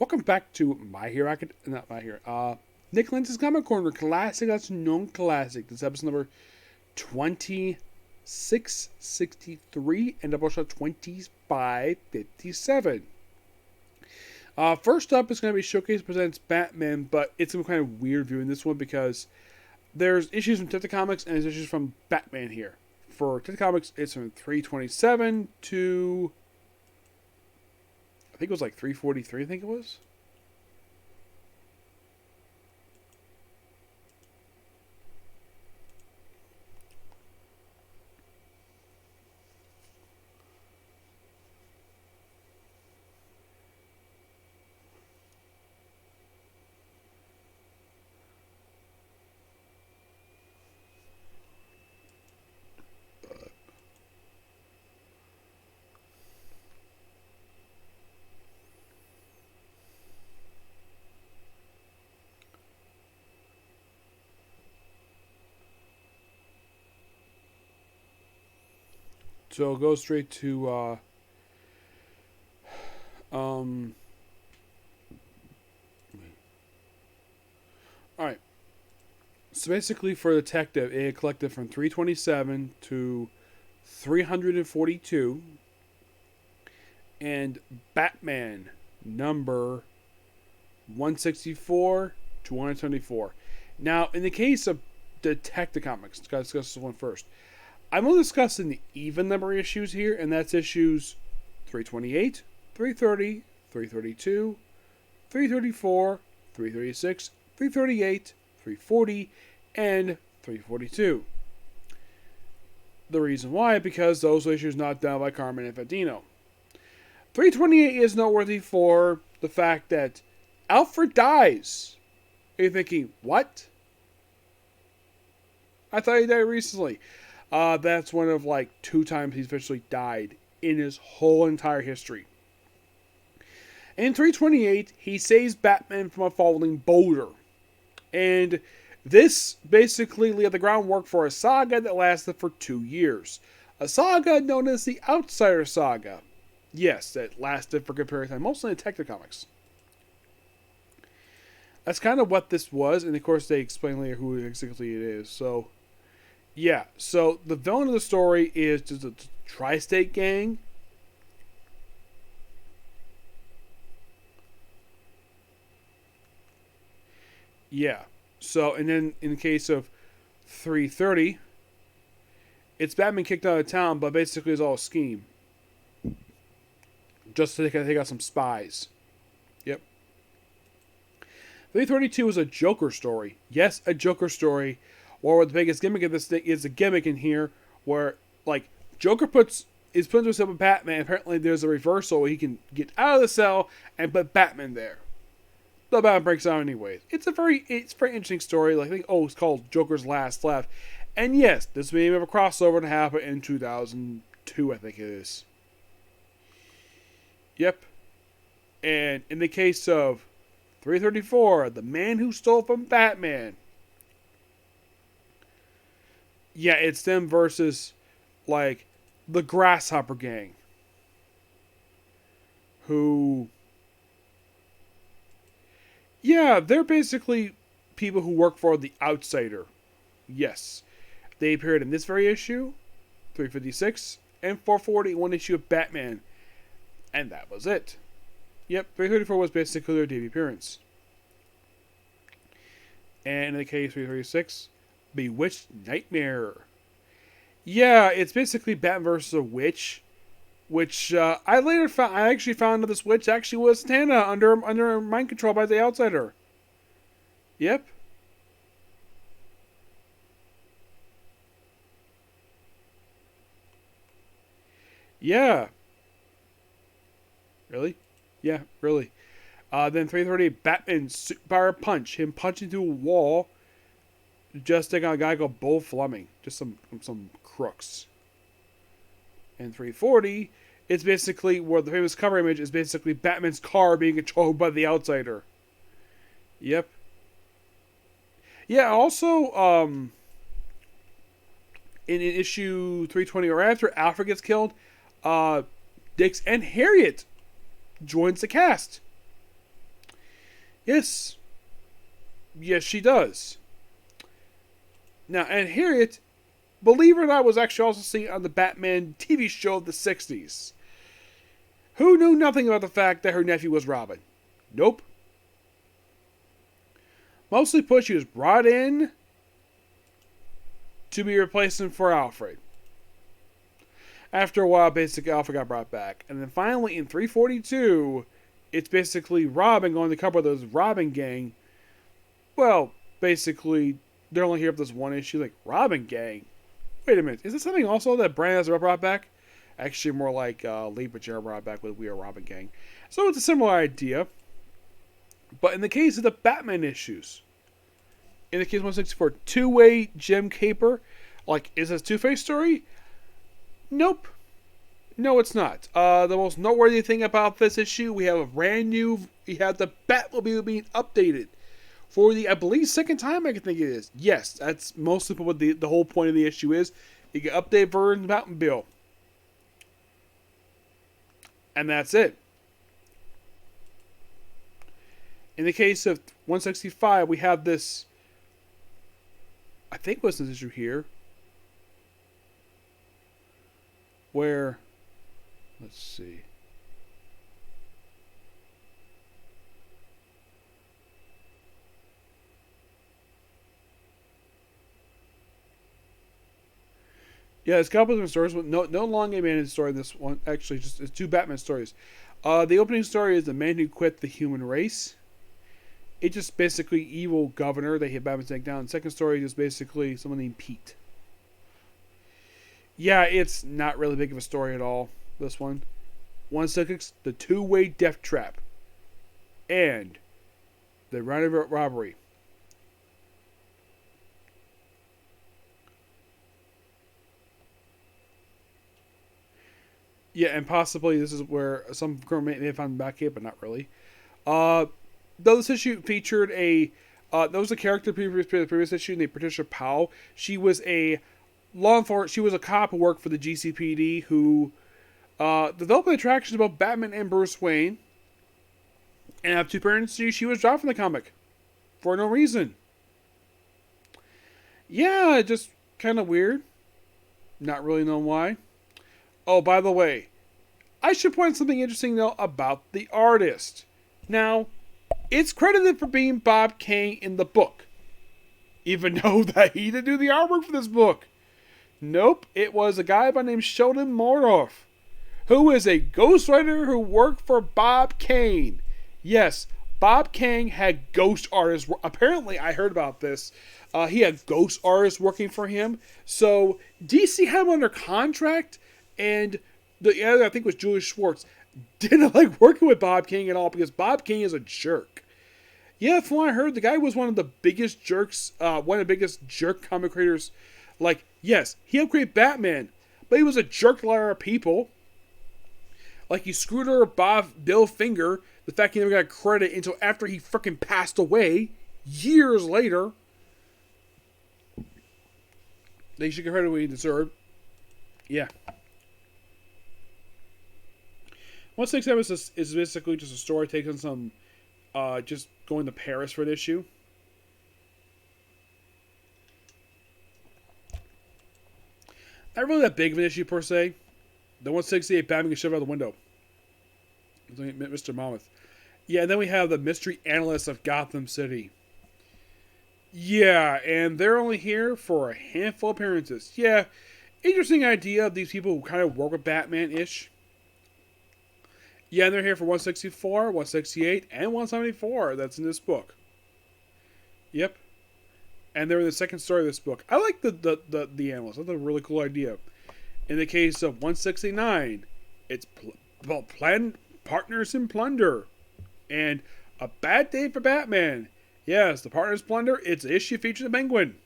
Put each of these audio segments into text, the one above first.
Welcome back to Nick Lenz's Comic Corner, classic, that's known classic. This is episode number 2663 and Doubleshot 2557. First up is going to be Showcase Presents Batman, but it's going to be kind of weird viewing this one because there's issues from Tita Comics and there's issues from Batman here. For Tita Comics, it's from 327 to I think it was like 343, I think it was. So I'll go straight to alright. So basically for Detective, it collected from 327 to 342. And Batman number 164 to 174. Now, in the case of Detective Comics, let's discuss this one first. I'm only discussing the even number issues here, and that's issues 328, 330, 332, 334, 336, 338, 340, and 342. The reason why, because those issues not done by Carmen Infantino. 328 is noteworthy for the fact that Alfred dies. And you're thinking, what? I thought he died recently. That's one of like 2 times he's officially died in his whole entire history. In 328, he saves Batman from a falling boulder. And this basically laid the groundwork for a saga that lasted for 2 years. A saga known as the Outsider Saga. Yes, that lasted for a good period of time, mostly in Detective Comics. That's kind of what this was, and of course they explain later who exactly it is, so... Yeah, so the villain of the story is just a tri-state gang. Yeah, so, and then in the case of 330, it's Batman kicked out of town, but basically it's all a scheme. Just to take out some spies. Yep. 332 is a Joker story. Yes, a Joker story. Or the biggest gimmick of this thing is a gimmick in here where, like, Joker is put himself with Batman. Apparently, there's a reversal where he can get out of the cell and put Batman there. The Batman breaks out anyways. It's a very interesting story. Like, I think, it's called Joker's Last Left. And yes, this may have a crossover to happen in 2002, I think it is. Yep. And in the case of 334, The Man Who Stole from Batman. Yeah, it's them versus, like, the Grasshopper Gang. Who... Yeah, they're basically people who work for the Outsider. Yes. They appeared in this very issue, 356, and 440, one issue of Batman. And that was it. Yep, 334 was basically their debut appearance. And in the case of 336... Bewitched Nightmare. Yeah, it's basically Batman versus a witch, which I actually found that this witch actually was Tana under mind control by the Outsider. Yep. Yeah. Really? Yeah, really. Then 330, Batman Superpower Punch. Him punching through a wall. Just taking on a guy called Bull Fleming. Just some crooks. And 340, it's basically where the famous cover image is basically Batman's car being controlled by the Outsider. Yep. Yeah, also, in issue 320, or after Alfred gets killed, Dix and Harriet joins the cast. Yes. Yes, she does. Now, and Harriet, believe it or not, was actually also seen on the Batman TV show of the 60s. Who knew nothing about the fact that her nephew was Robin? Nope. Mostly put, she was brought in to be replacement for Alfred. After a while, basically, Alfred got brought back. And then finally, in 342, it's basically Robin going to cover those Robin gang. Well, basically, they're only here for this one issue. Like, Robin gang? Wait a minute. Is this something also that Brand has brought back? Actually, more like Lee Pajero brought back with We Are Robin Gang. So it's a similar idea. But in the case of the Batman issues, in the case of 164, two-way gem caper, like, is this a Two-Face story? Nope. No, it's not. The most noteworthy thing about this issue, we have a brand new, we have the Batmobile being updated for the, I believe, second time I can think it is. Yes, that's mostly what the whole point of the issue is. You can update version of the Batmobile. And that's it. In the case of 165, we have this, I think what's this issue here, where, let's see. Yeah, it's a couple of different stories. No long animated story in this one. Actually, just it's two Batman stories. The opening story is The Man Who Quit the Human Race. It's just basically evil governor. They hit Batman take down. The second story is basically someone named Pete. Yeah, it's not really big of a story at all, this one. 166, The Two-Way Death Trap. And The Roundabout Robbery. Yeah, and possibly this is where some may have found back here, but not really. Though this issue featured there was a character previous to the previous issue named Patricia Powell. She was a law enforcement. She was a cop who worked for the GCPD who developed an attraction about Batman and Bruce Wayne. And after 2 parents, she was dropped from the comic for no reason. Yeah, just kind of weird. Not really knowing why. Oh, by the way, I should point out something interesting, though, about the artist. Now, it's credited for being Bob Kane in the book. Even though that he didn't do the artwork for this book. Nope, it was a guy by the name Sheldon Mordorf, who is a ghostwriter who worked for Bob Kane. Yes, Bob Kane had ghost artists. Apparently, I heard about this. He had ghost artists working for him. So, DC had him under contract. And the other, I think, was Julius Schwartz, didn't like working with Bob King at all because Bob King is a jerk. Yeah, from what I heard, the guy was one of the biggest jerks, one of the biggest jerk comic creators. Like, yes, he helped create Batman, but he was a jerk to a lot of people. Like, he screwed over Bill Finger, the fact he never got credit until after he freaking passed away, years later. They should get credit what he deserved. Yeah. 167 is basically just a story taking some, just going to Paris for an issue. Not really that big of an issue per se. The 168 Batman gets shoved out the window. Mr. Monmouth. Yeah, and then we have the Mystery Analysts of Gotham City. Yeah, and they're only here for a handful of appearances. Yeah, interesting idea of these people who kind of work with Batman-ish. Yeah, and they're here for 164, 168, and 174. That's in this book. Yep. And they're in the second story of this book. I like the analysts. That's a really cool idea. In the case of 169, it's Partners in Plunder. And A Bad Day for Batman. Yes, the Partners Plunder. It's an issue featuring the Penguin.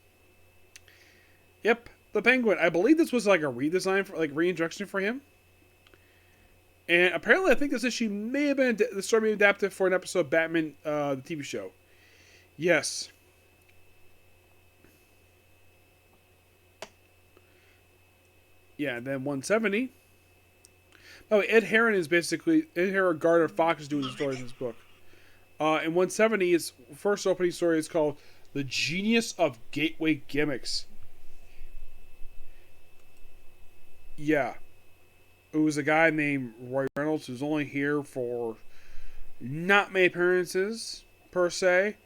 Yep, the Penguin. I believe this was like a redesign, for like reintroduction for him. And apparently, I think this issue may have been the story may be adapted for an episode of Batman, the TV show. Yes. Yeah, and then 170. Oh, Ed Herron, Gardner Fox is doing the stories in this book. In 170, his first opening story is called "The Genius of Gateway Gimmicks." Yeah, it was a guy named Roy Reynolds who's only here for not many appearances per se.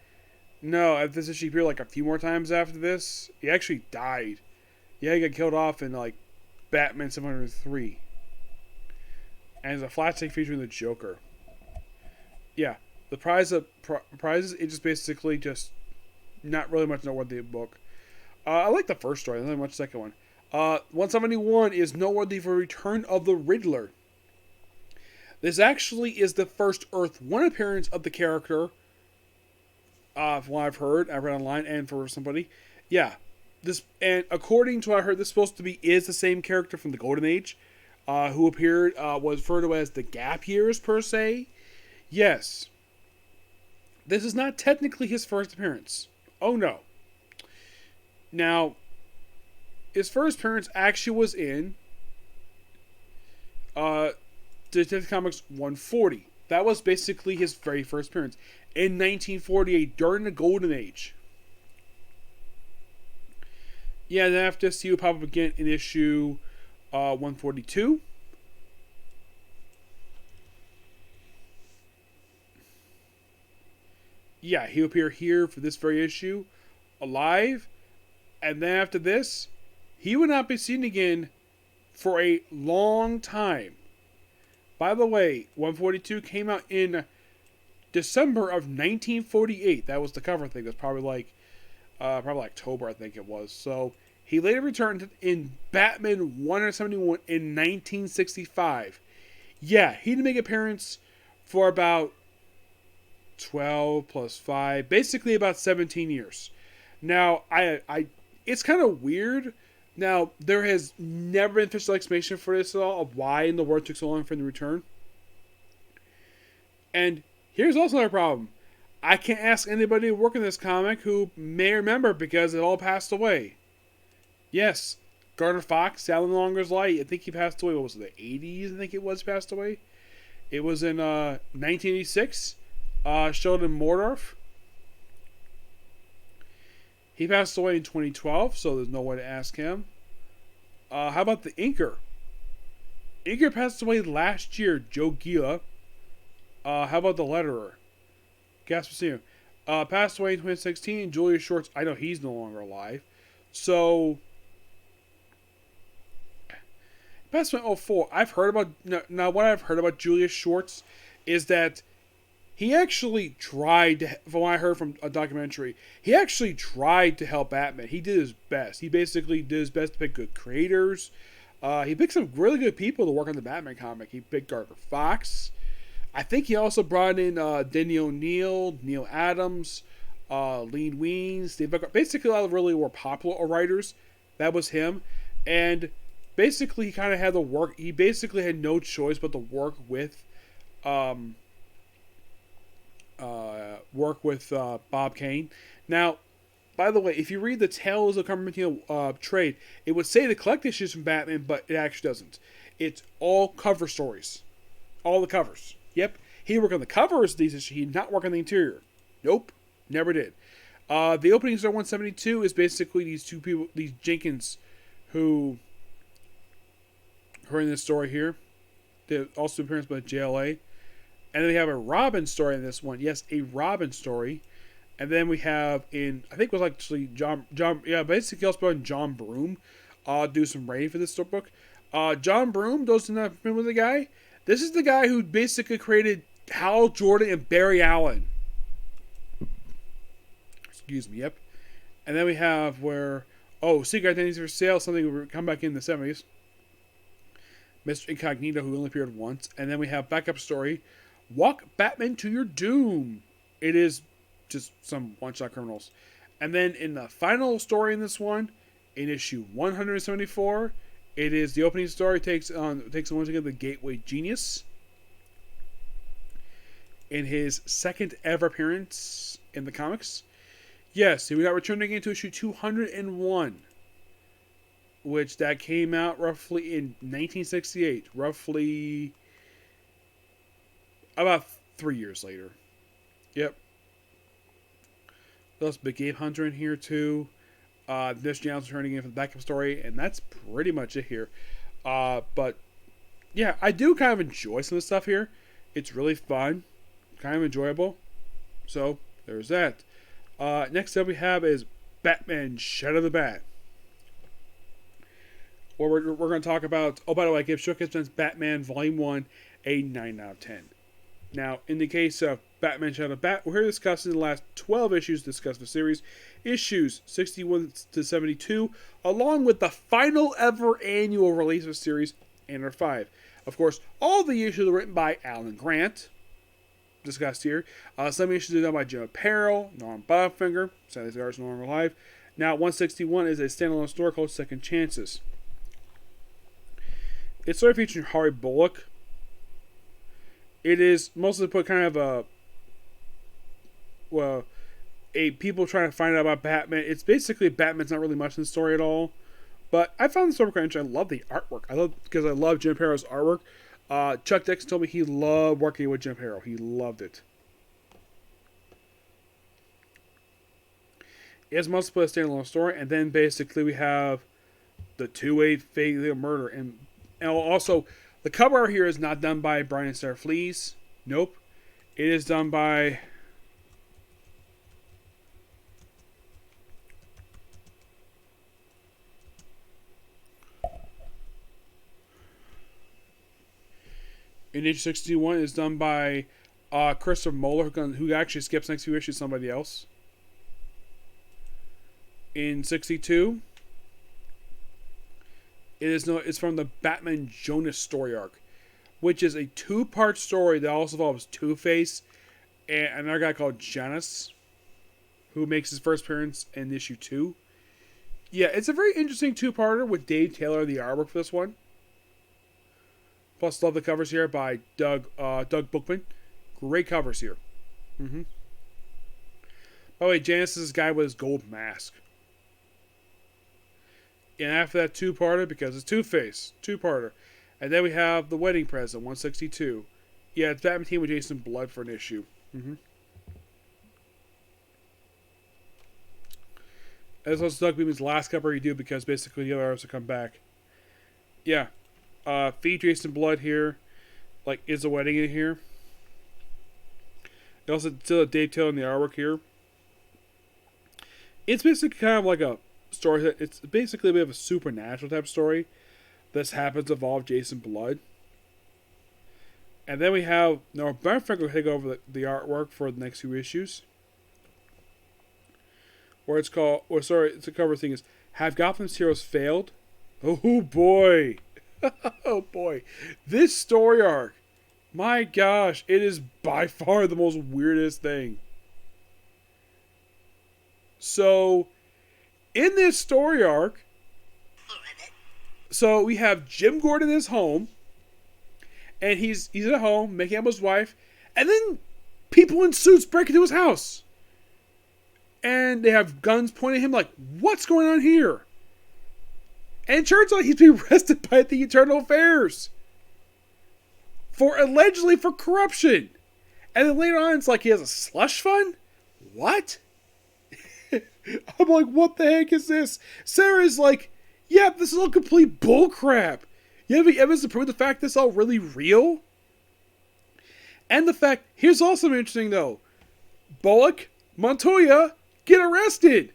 No, this issue appeared like a few more times after this. He actually died. Yeah, he got killed off in like Batman 703. And it's a flat stick featuring the Joker. Yeah, the prizes, it just basically just not really much noteworthy book. I like the first story, not much the second one. 171 is noteworthy for Return of the Riddler. This actually is the first Earth 1 appearance of the character. From what I've read online, and for somebody. Yeah. And according to what I heard, this is supposed to be is the same character from the Golden Age, who appeared, was referred to as the Gap Years, per se. Yes. This is not technically his first appearance. Oh, no. Now, his first appearance actually was in Detective Comics 140. That was basically his very first appearance in 1948 during the Golden Age. Yeah, then after this, he would pop up again in issue 142. Yeah, he'll appear here for this very issue, alive. And then after this, he would not be seen again for a long time. By the way, 142 came out in December of 1948. That was the cover thing. It was probably October, I think it was. So he later returned in Batman 171 in 1965. Yeah, he didn't make an appearance for about 12 plus 5, basically about 17 years. Now, it's kind of weird. Now, there has never been official explanation for this at all, of why in the world it took so long for him to return. And here's also another problem. I can't ask anybody working this comic who may remember because it all passed away. Yes, Gardner Fox, Alan Longer's Light, I think he passed away, what was it, the 80s, I think it was, passed away? It was in 1986, showed in Mordorf. He passed away in 2012, so there's no way to ask him. How about the Inker? Inker passed away last year, Joe Gila. How about the Letterer? Gasper Senior. Passed away in 2016. Julius Shorts, I know he's no longer alive. So, passed away in 2004. I've heard about, now what I've heard about Julius Shorts is that he actually tried, from what I heard from a documentary, he actually tried to help Batman. He did his best. He basically did his best to pick good creators. He picked some really good people to work on the Batman comic. He picked Gardner Fox. I think he also brought in Denny O'Neil, Neil Adams, Lee Weens, Steve Becker. Basically, a lot of really more popular writers. That was him. And basically, he kind of had to work. He basically had no choice but to work with Bob Kane. Now, by the way, if you read the Tales of Carmine trade, it would say the collect issues from Batman, but it actually doesn't. It's all cover stories. All the covers. Yep. He worked on the covers of these issues. He did not work on the interior. Nope. Never did. The opening story 172 is basically these two people, these Jenkins, who are in this story here. They also appearance by JLA. And then we have a Robin story in this one. Yes, a Robin story. And then we have I think it was actually basically also brought in John Broome. Do some writing for this book. John Broome, those who not familiar with the guy, this is the guy who basically created Hal Jordan and Barry Allen. Excuse me, yep. And then we have Secret Identities for Sale, something will come back in the 70s. Mr. Incognito, who only appeared once. And then we have backup story, Walk Batman to Your Doom. It is just some one-shot criminals. And then in the final story in this one, in issue 174, it is the opening story takes on once again the Gateway Genius in his second ever appearance in the comics. Yes, we got returned again to issue 201, which that came out roughly in 1968, roughly about 3 years later. Yep. There's Big Game Hunter in here too. This channel's turning in for the backup story, and that's pretty much it here. But yeah, I do kind of enjoy some of the stuff here. It's really fun, kind of enjoyable. So there's that. Next up we have is Batman Shadow the Bat. Or we're going to talk about, oh, by the way, I give Showcase Batman Volume 1 a 9 out of 10. Now, in the case of Batman Shadow the Bat, we're here discussing the last 12 issues discussed the series, issues 61 to 72, along with the final ever annual release of the series, Annual 5. Of course, all the issues are written by Alan Grant, discussed here. Some issues are done by Jim Apparel, Norm Bobfinger, sadly the artist no longer alive. Now, 161 is a standalone story called Second Chances. It's sort of featuring Harry Bullock. It is mostly put kind of a people trying to find out about Batman. It's basically Batman's not really much in the story at all. But I found the story quite interesting. I love the artwork. Because I love Jim Apparel's artwork. Chuck Dixon told me he loved working with Jim Apparel. He loved it. It's mostly put a standalone story, and then basically we have the two-way fatal murder. And also, the cover art here is not done by Brian Star Fleas. Nope. It is done by in issue 61 is done by Christopher Moeller, who actually skips next few issues to somebody else. In 62, it's from the Batman Jonas story arc, which is a two-part story that also involves Two-Face and another guy called Jonas, who makes his first appearance in issue 2. Yeah, it's a very interesting two-parter with Dave Taylor, the artwork for this one. Plus, love the covers here by Doug Bookman. Great covers here. By the way, Janus is this guy with his gold mask. And after that two-parter, because it's Two-Face, two-parter. And then we have The Wedding Present, 162. Yeah, it's Batman team with Jason Blood for an issue. As well as Doug Beeman's last cover you do, because basically the other artists will come back. Yeah. Feed Jason Blood here. Like, is the wedding in here? It also still Dave Taylor in the artwork here. It's basically kind of like a story that it's basically a bit of a supernatural type story. This happens to involve Jason Blood. And then we have Noah Bernfeld will take over the artwork for the next few issues. Where it's called, it's the cover thing is, Have Gotham's Heroes Failed? Oh boy. Oh boy. This story arc, my gosh, it is by far the most weirdest thing. So, in this story arc, so we have Jim Gordon in his home, and he's at home making out with his wife, and then people in suits break into his house. And they have guns pointing at him like, what's going on here? And it turns out he's being arrested by the Internal Affairs. Allegedly for corruption. And then later on it's like he has a slush fund? What? I'm like, what the heck is this? Sarah's like, yeah, this is all complete bullcrap. You have any evidence to prove the fact this is all really real? And the fact, here's also interesting though. Bullock, Montoya, get arrested.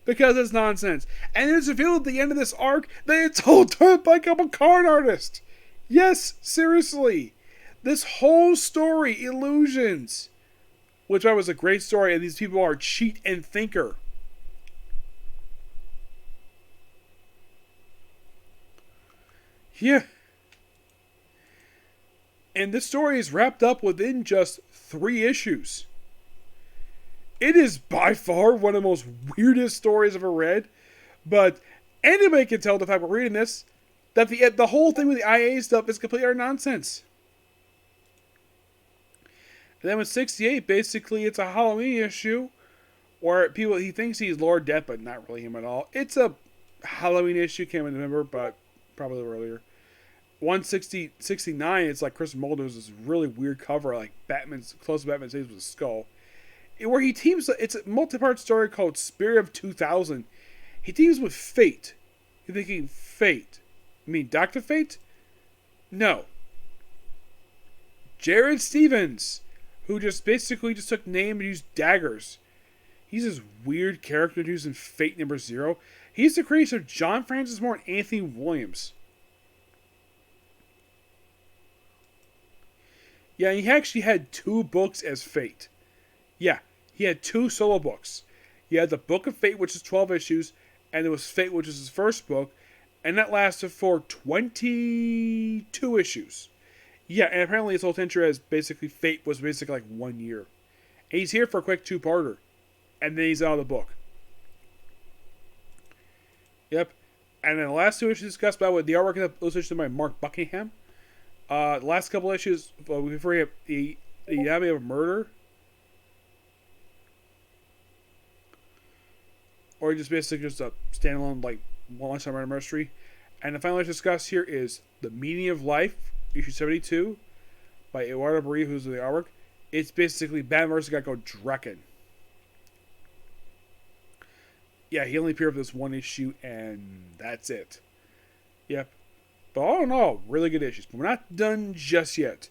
Because it's nonsense. And it's revealed at the end of this arc that it's all done by a couple card artists. Yes, seriously. This whole story, Illusions, which was a great story, and these people are Cheat and Thinker. Yeah. And this story is wrapped up within just 3 issues. It is by far one of the most weirdest stories I've ever read. But anybody can tell the fact we're reading this that the whole thing with the IA stuff is complete utter nonsense. And then with 68, basically it's a Halloween issue where he thinks he's Lord Death, but not really him at all. It's a Halloween issue, came in November, but probably earlier. 169, it's like Chris Mulder's this really weird cover, like Batman's close to Batman's face with a skull, where he teams. It's a multi-part story called Spirit of 2000. He teams with Fate. You're thinking Fate? You mean Dr. Fate? No. Jared Stevens, who just basically just took name and used daggers. He's this weird character who's in Fate #0. He's the creator of John Francis Moore and Anthony Williams. Yeah, he actually had 2 books as Fate. Yeah, he had 2 solo books. He had the Book of Fate, which is 12 issues, and there was Fate, which is his first book, and that lasted for 22 issues. Yeah, and apparently his whole tenure as basically Fate was basically like 1 year. And he's here for a quick 2-parter, and then he's out of the book. Yep. And then the last 2 issues discussed about the artwork of those issues by Mark Buckingham. The last couple issues, before you have the Anatomy of a Murder, or just basically just a standalone like one-time murder mystery. And the final issue discussed here is The Meaning of Life, issue 72, by Eduardo Barria, who's the artwork. It's basically Batman versus a guy called Draken. Yeah, he only appeared for this 1 issue, and that's it. Yep. But all in all, really good issues. But we're not done just yet.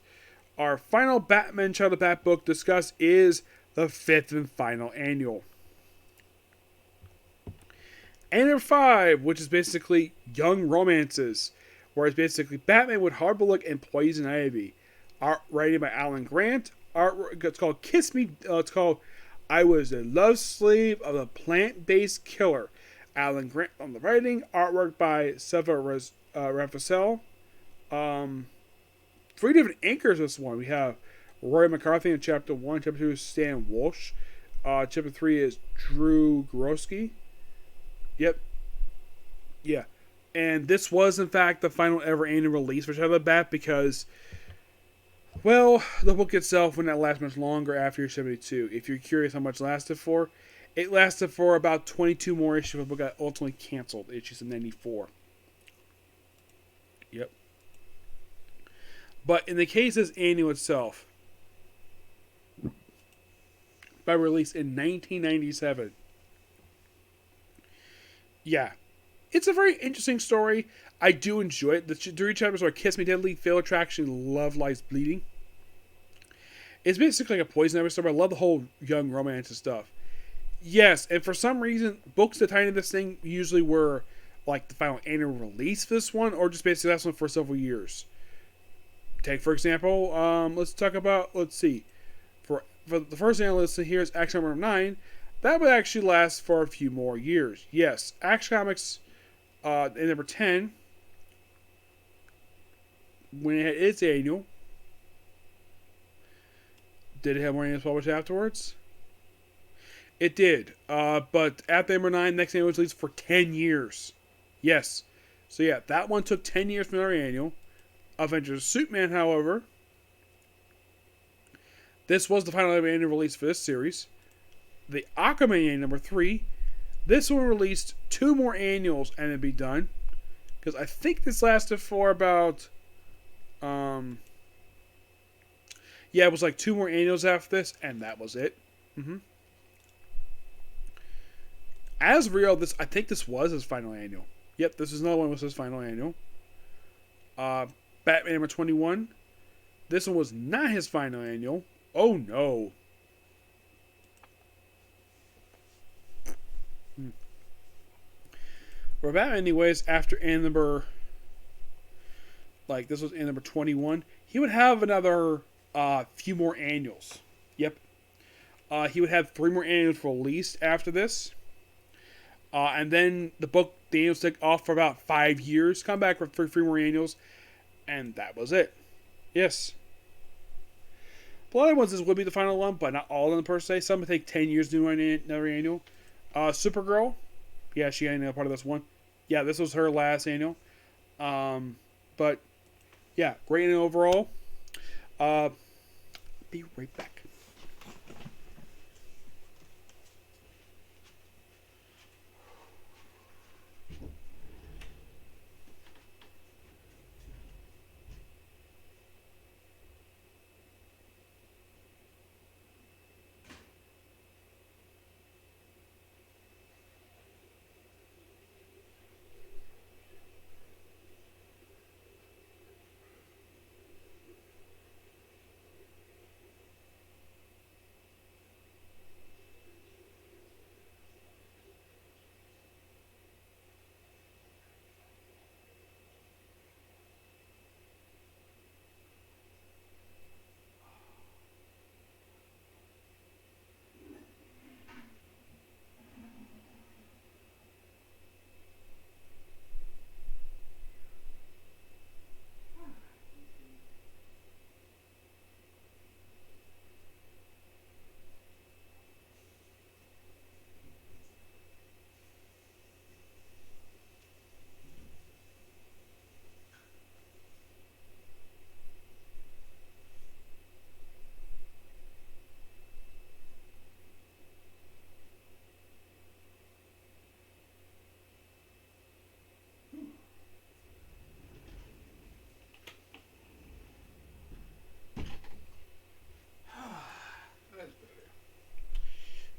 Our final Batman Child of Bat book discussed is the 5th and final annual. And number 5, which is basically Young Romances, where it's basically Batman with Harborough and Poison Ivy. Art writing by Alan Grant. Art, it's called Kiss Me. It's called I Was a Love Slave of a Plant-Based Killer. Alan Grant on the writing. Artwork by Seva Raphael. 3 different anchors this one. We have Roy McCarthy in Chapter 1. Chapter 2 is Stan Walsh. Chapter 3 is Drew Gorowski. Yep. Yeah. And this was, in fact, the final ever annual release for Shadow of the Bat because, well, the book itself would not last much longer after year 72. If you're curious how much it lasted for, it lasted for about 22 more issues before the book got ultimately canceled, issues in 94. Yep. But in the case of this annual itself, by release in 1997, yeah, it's a very interesting story. I do enjoy it. The 3 chapters are Kiss Me Deadly, Fatal Attraction, Love Lies Bleeding. It's basically like a Poison Ivy story. I love the whole young romance and stuff. Yes, and for some reason, books that tie into this thing usually were like the final annual release for this one, or just basically last one for several years. Take, for example, let's talk about, let's see. For the first annual listed here is Action number 9. That would actually last for a few more years. Yes, Action Comics in number 10, when it had its annual, did it have more annuals published afterwards? It did. But at number 9, next annual was released for 10 years. Yes. So yeah, that one took 10 years from another annual. Avengers Superman, however, this was the final annual release for this series. The Aquaman annual number 3, this one released 2 more annuals and it'd be done. Because I think this lasted for about, yeah, it was like 2 more annuals after this, and that was it. As real, this, I think this was his final annual. Yep, this is another one was his final annual. Batman number 21. This one was not his final annual. Oh no. For Batman, anyways, after annual number, like this was annual number 21, he would have another few more annuals. Yep. He would have 3 more annuals released after this. And then the annuals took off for about 5 years. Come back for 3 more annuals. And that was it. Yes. The other ones would be the final one, but not all of them per se. Some would take 10 years to do another annual. Supergirl. Yeah, she ain't a part of this one. Yeah, this was her last annual. But, yeah, great annual overall. Be right back.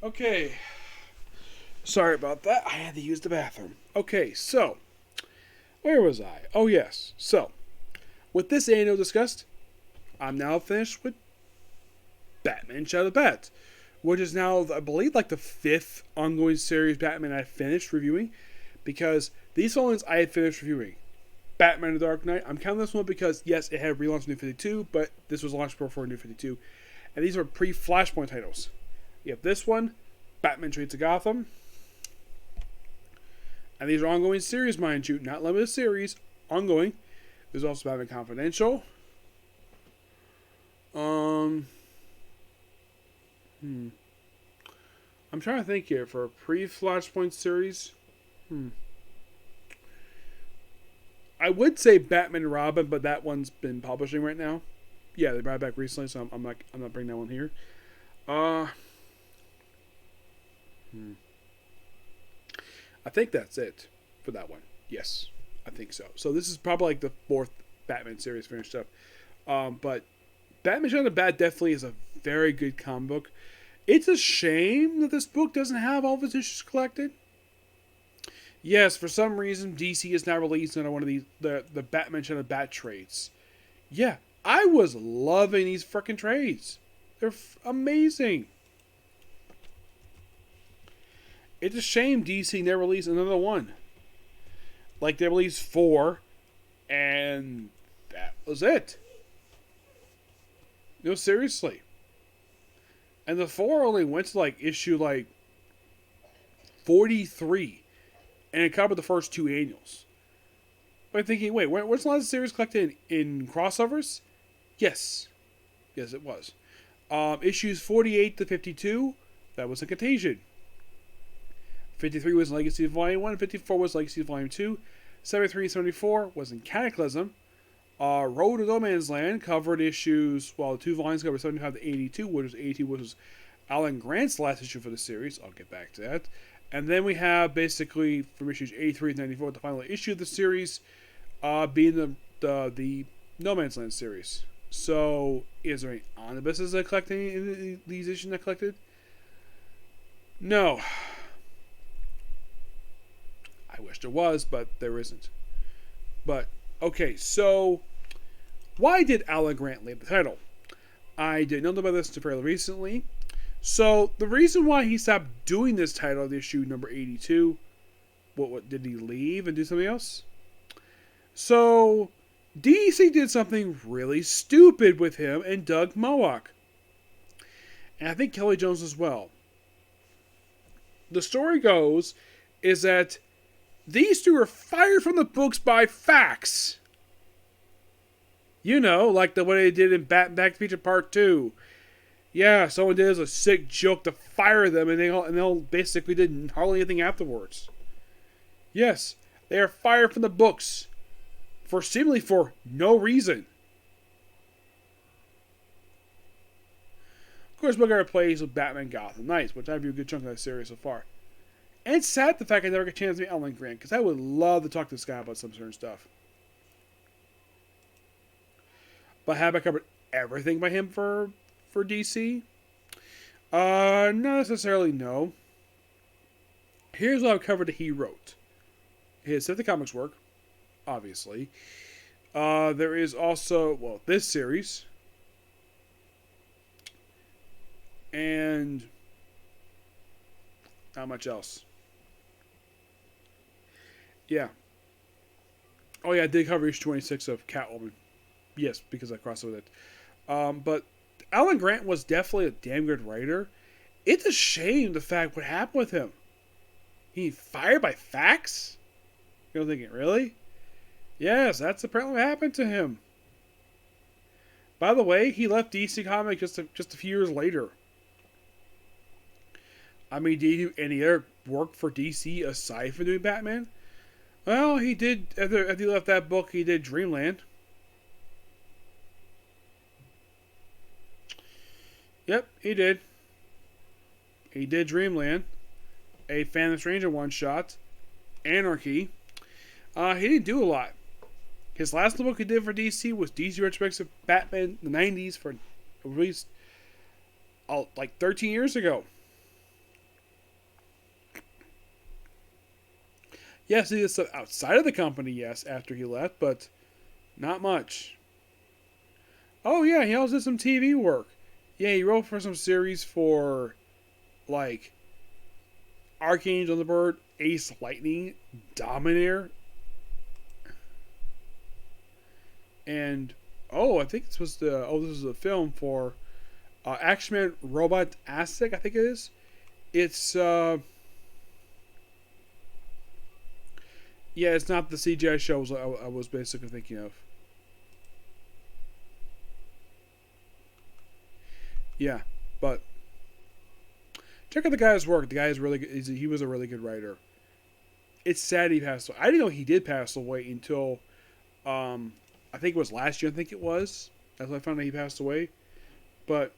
Okay. Sorry about that. I had to use the bathroom. Okay, so where was I? Oh yes. So with this annual discussed, I'm now finished with Batman Shadow of the Bat, which is now, I believe, like the 5th ongoing series Batman I finished reviewing, because these ones I had finished reviewing. Batman The Dark Knight, I'm counting this one because, yes, it had relaunched New 52, but this was launched before New 52, and these are pre-Flashpoint titles. You have this one, Batman Traits of Gotham, and these are ongoing series, mind you, not limited series, ongoing. There's also Batman Confidential. I'm trying to think here for a pre-Flashpoint series. I would say Batman and Robin, but that one's been publishing right now. Yeah, they brought it back recently, so I'm not bringing that one here. I think that's it for that one. Yes, I think so. So this is probably like the 4th Batman series finished up. But Batman Shadow of the Bat definitely is a very good comic book. It's a shame that this book doesn't have all of its issues collected. Yes, for some reason, DC is now releasing another one of these, the Batman Shadow of the Bat trades. Yeah, I was loving these freaking trades. They're amazing. It's a shame DC never released another one. Like, they released 4, and that was it. No, seriously. And the 4 only went to, like, issue, like, 43. And it covered the first 2 annuals. But I'm thinking, wait, what's the last series collected in crossovers? Yes. Yes, it was. Issues 48 to 52, that was a Contagion. 53 was Legacy of Volume 1, 54 was Legacy of Volume 2, 73 and 74 was in Cataclysm. Road to No Man's Land covered issues, well, the 2 volumes covered 75 to 82, which was Alan Grant's last issue for the series. I'll get back to that. And then we have basically from issues 83 to 94, the final issue of the series, being the No Man's Land series. So, is there any omnibuses that collect any of these issues that collected? No. I wish there was, but there isn't. But, okay, so why did Alan Grant leave the title? I didn't know about this until fairly recently. So, the reason why he stopped doing this title of issue number 82, what did he leave and do something else? So, DC did something really stupid with him and Doug Mowack. And I think Kelly Jones as well. The story goes is that these two were fired from the books by fax. You know, like the way they did in Back to the Future Part 2. Yeah, someone did as a sick joke to fire them, and they all basically did hardly anything afterwards. Yes, they are fired from the books seemingly for no reason. Of course, Booker plays with Batman Gotham Knights, which I've viewed a good chunk of that series so far. And it's sad the fact I never get a chance to meet Alan Grant, because I would love to talk to this guy about some certain stuff. But have I covered everything by him for DC? Not necessarily, no. Here's what I've covered that he wrote. His 50 Comics work, obviously. There is also, well, this series. And not much else. Yeah. Oh yeah, I did cover issue 26 of Catwoman. Yes, because I crossed over that. But Alan Grant was definitely a damn good writer. It's a shame the fact what happened with him. He fired by fax? You're thinking, really? Yes, that's apparently what happened to him. By the way, he left DC Comics just a few years later. I mean, did he do any other work for DC aside from doing Batman? Well, he did, after he left that book, he did Dreamland. Yep, he did. He did Dreamland. A Phantom Stranger one-shot. Anarchy. He didn't do a lot. His last book he did for DC was DC Retrospective Batman in the 90s for released like 13 years ago. Yes, he did stuff outside of the company, yes, after he left, but not much. Oh, yeah, he also did some TV work. Yeah, he wrote for some series for, like, Archangel the Bird, Ace Lightning, Dominator, and, I think this was this is a film for Action Man Robot Aztec, I think it is. It's, yeah, it's not the CGI shows I was basically thinking of. Yeah, but check out the guy's work. The guy is really good. He was a really good writer. It's sad he passed away. I didn't know he did pass away until I think it was last year. I think it was. That's when I found out he passed away. But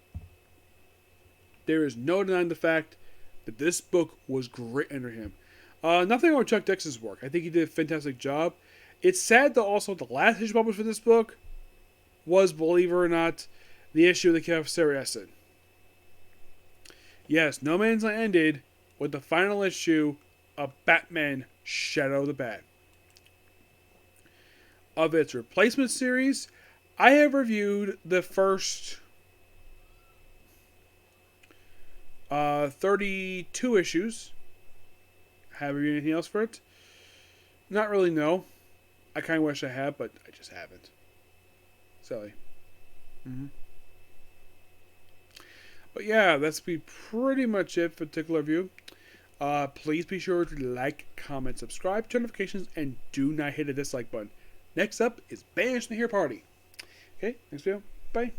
there is no denying the fact that this book was great under him. Nothing on Chuck Dixon's work. I think he did a fantastic job. It's sad that also the last issue published for this book was, believe it or not, the issue that killed Sarah Essen. Yes, No Man's Land ended with the final issue of Batman Shadow of the Bat. Of its replacement series, I have reviewed the first 32 issues. Have you reviewed anything else for it? Not really, no. I kind of wish I had, but I just haven't. Silly. But yeah, that's be pretty much it for particular review. Please be sure to like, comment, subscribe, turn notifications, and do not hit the dislike button. Next up is Banish the Hair Party. Okay, next video. Bye.